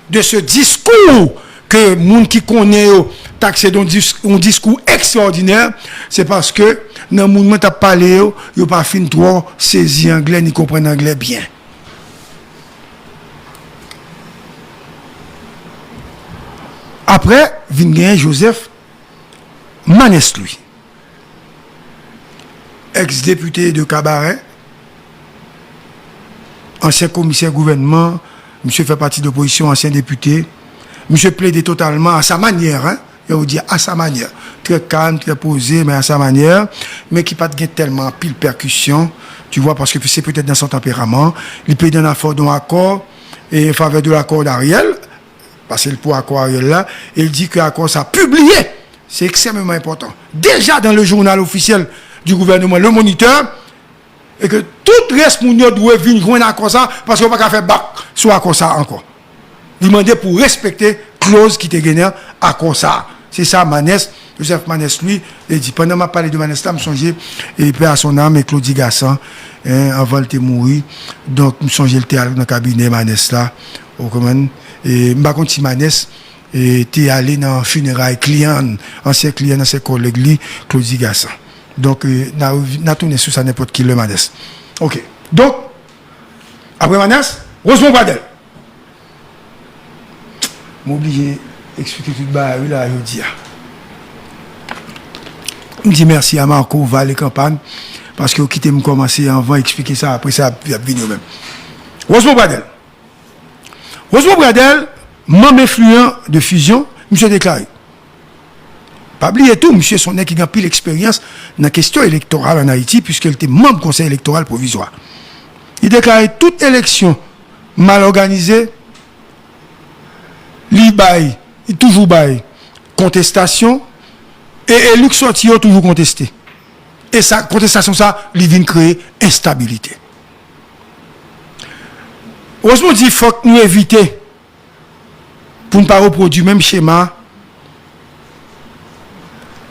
de ce discours que les gens qui connaissent taxé d'un discours extraordinaire, c'est parce que dans le monde qui a parlé, ils n'ont pas fini trop saisir anglais ni comprendre anglais bien. Après, vient Joseph Manès, lui, ex-député de Cabaret, ancien commissaire gouvernement, monsieur fait partie de l'opposition, ancien député, monsieur plaidait totalement à sa manière, hein, je vous dis à sa manière, très calme, très posé, mais à sa manière, mais qui pas tellement pile percussion, tu vois, parce que c'est peut-être dans son tempérament, il plaidait un accord et en faveur de l'accord d'Ariel, parce que pour accord Ariel là, et il dit que l'accord ça publié, c'est extrêmement important. Déjà dans le journal officiel du gouvernement, le Moniteur, et que tout reste moun yo doit venir joindre accord ça parce qu'on va pas faire bac sur accord ça encore. Il demandait pour respecter clause qui était gagnée accord ça. C'est ça Manès, Joseph Manès lui, il dit pendant m'a parlé de Manès là, me songer et paix à son âme et Claudie Gassan avant de mourir. Donc me songer le théâtre dans le cabinet Manès là au comment et me contre si Manès était allé dans funérailles client, ancien client ancien collègue lui Claudie Gassan. Donc, n'a tourné sur ça n'importe qui le Manès. Ok. Donc, après Manès, Rosemont Bradel. M'oblige d'expliquer tout le oui, là, je dis. Je dis merci à Marco Valle Campagne parce qu'il a quitté me commencer avant d'expliquer ça. Après ça, il a venu même. Rosemont Bradel. Rosemont Bradel, membre influent de fusion, monsieur déclaré. Pas oublier tout, monsieur Sonnet qui a pris l'expérience dans la question électorale en Haïti, puisqu'il était membre du conseil électoral provisoire. Il déclarait toute élection mal organisée, il toujours bail, contestation, et élu sorti toujours contesté. Et ça, contestation, ça, il vient créer instabilité. Heureusement, il faut que nous éviter, pour ne pas reproduire le même schéma,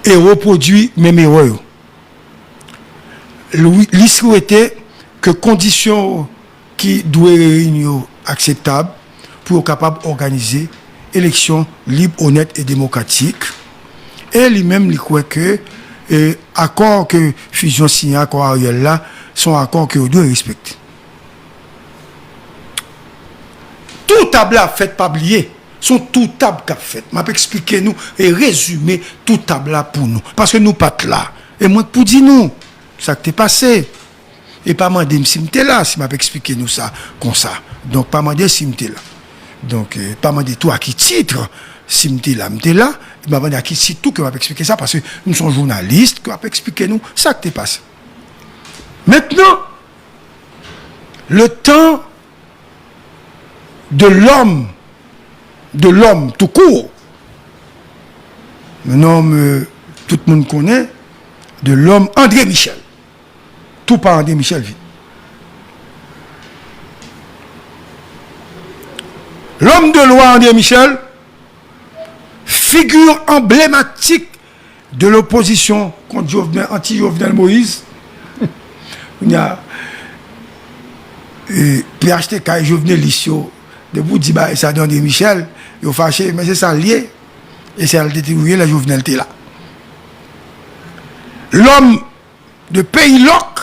et reproduit même erreur. Il souhaitait que conditions qui doivent réunir acceptables pour être capable d'organiser élections libres, honnêtes et démocratiques. Et lui-même, il croit que l'accord que fusion signé, accord Ariel là, sont accords que vous devez respecter. Tout table fait pas oublier. Sont tout table qu'a fait. M'a expliquer nous et résumer tout table là pour nous parce que nous pas là. Et moi pour dire nous ça qui t'est passé et pas demander si m'était là si m'a expliquer nous ça comme ça. Donc pas demander si m'était là. Donc pas demander tout à qui titre si m'était là, m'a demander à qui titre tout que m'a expliquer ça parce que nous sommes journalistes que m'a expliquer nous ça qui t'est passé. Maintenant le temps de l'homme tout court. Le nom, tout le monde connaît, de l'homme André Michel. Tout par André Michel vite. L'homme de loi André Michel, figure emblématique de l'opposition contre anti-Jovenel Moïse. Il y a PHTK et Jovenel Lissio. De vous dire, ça donne André Michel, ils ont fâché, mais c'est ça lié. Et c'est à détruire la Jovenelté là. L'homme de Pays Loc,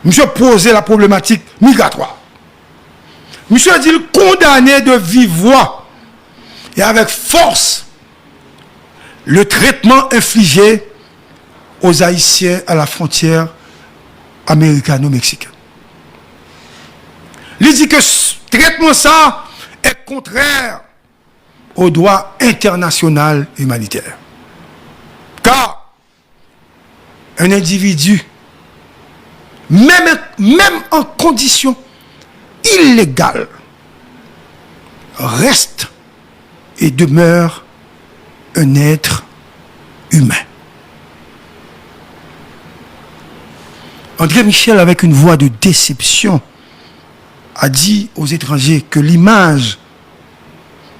monsieur posait la problématique migratoire. Monsieur a dit condamné de vive voix et avec force le traitement infligé aux Haïtiens à la frontière américano-mexicaine. Il dit que ce traitement ça est contraire au droit international humanitaire. Car un individu, même en condition illégale, reste et demeure un être humain. André Michel, avec une voix de déception, a dit aux étrangers que l'image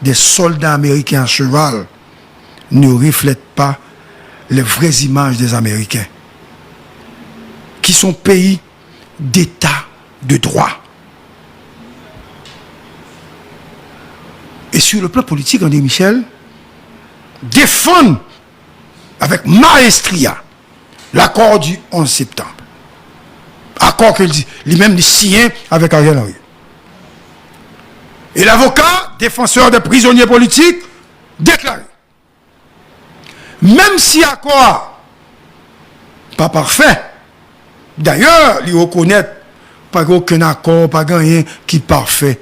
des soldats américains à cheval ne reflète pas les vraies images des Américains, qui sont pays d'état de droit. Et sur le plan politique, André Michel défend avec maestria l'accord du 11 septembre. Accord que lui-même signé avec Ariel Henry. Et l'avocat, défenseur des prisonniers politiques, déclaré, même si accord pas parfait, d'ailleurs, il reconnaît pas aucun accord, pas rien qui est parfait.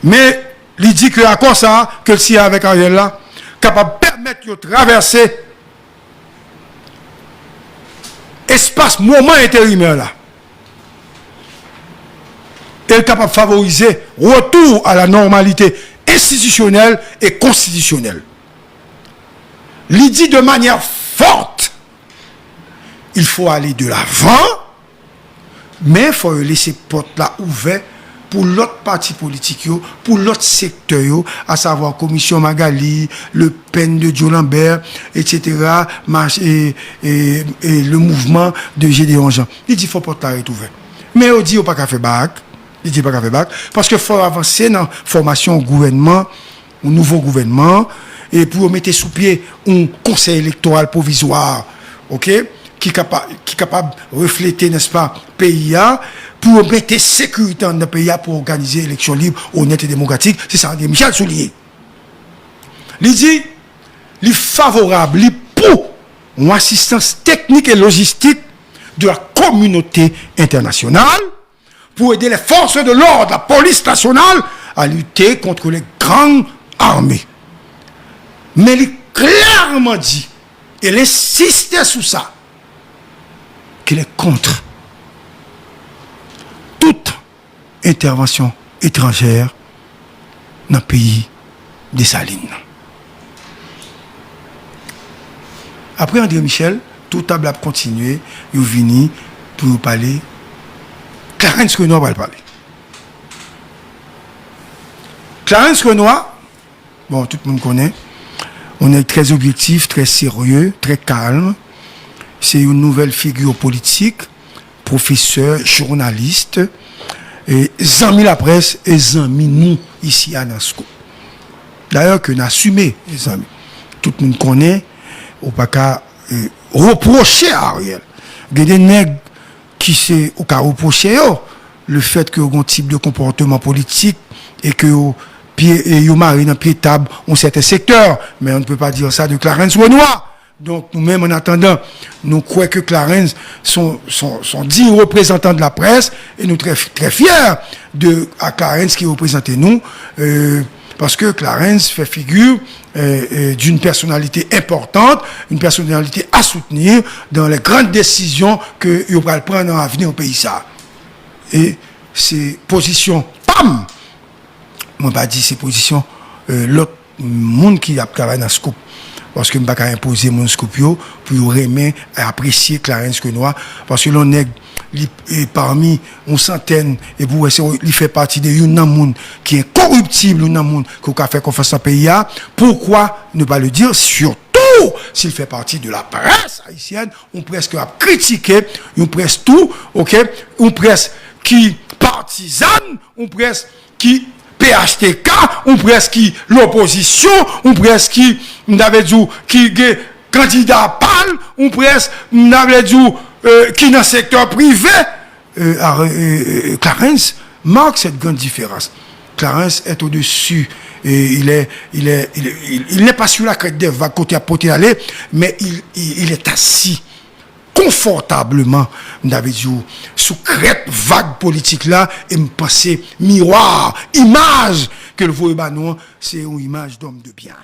Mais il dit que l'accord ça, que le signe avec Ariel là, capable de permettre de traverser espace, moment intérimaire là. Et capable de favoriser retour à la normalité institutionnelle et constitutionnelle. Il dit de manière forte, il faut aller de l'avant, mais il faut laisser porte là ouverte pour l'autre parti politique, pour l'autre secteur, à savoir Commission Magali, Le Pen de Joe Lambert, etc., et le mouvement de Gédéon Jean. Il dit qu'il faut porter la ouverte. Mais il dit qu'il n'y a pas qu'à faire bac. Il dit pas qu'à faire bac. Parce qu'il faut avancer dans la formation au gouvernement, au nouveau gouvernement, et pour mettre sous pied un conseil électoral provisoire, ok, qui est capable de refléter, n'est-ce pas, pays, pour mettre sécurité dans le pays, pour organiser une élection libre, honnête et démocratique. C'est ça, Michel souligné. Il dit, il est favorable, il est pour une assistance technique et logistique de la communauté internationale pour aider les forces de l'ordre, la police nationale, à lutter contre les grandes armées. Mais il clairement dit, et il insistait sur ça, qu'il est contre toute intervention étrangère dans le pays des Salines. Après André Michel, tout table a continué, il est venu pour nous parler. Clarence Renoir va le parler. Clarence Renoir, bon, tout le monde connaît, on est très objectif, très sérieux, très calme. C'est une nouvelle figure politique, professeur, journaliste, et zami la presse et zami nous ici à Nasco. D'ailleurs, que nous assumons, les amis. Tout le monde connaît, ou pas qu'à reprocher à Ariel. Il y a des nègres qui se reproché le fait que un type de comportement politique et que vous marient dans pied table un certain secteur. Mais on ne peut pas dire ça de Clarence Renoir. Donc, nous-mêmes, en attendant, nous croyons que Clarence sont 10 représentants de la presse et nous très fiers à Clarence qui représente nous, parce que Clarence fait figure d'une personnalité importante, une personnalité à soutenir dans les grandes décisions que il va prendre dans l'avenir au pays. Ça. Et ces positions, pam! Moi, je ne vais pas dire ces positions, l'autre monde qui a travaillé dans ce scope. Parce que je ne vais pas imposer mon scopio pour aimer et apprécier Clarence Renoir. Parce que l'on est parmi une centaine, et pour il fait partie de un monde qui est corruptible, un monde qui a fait confiance au pays. Pourquoi ne pas le dire? Surtout s'il fait partie de la presse haïtienne, on presque a critiqué, on presse tout, ok? On presse qui partisane, on presse qui PHTK, on presque l'opposition, on presque qui est candidat pâle, on presque qui dans le secteur privé. Clarence marque cette grande différence. Clarence est au-dessus il n'est pas sur la crête des vagues côté à côté aller, mais il est assis confortablement, David, sous crête vague politique là, et me penser miroir, image que le voyez, c'est une image d'homme de bien.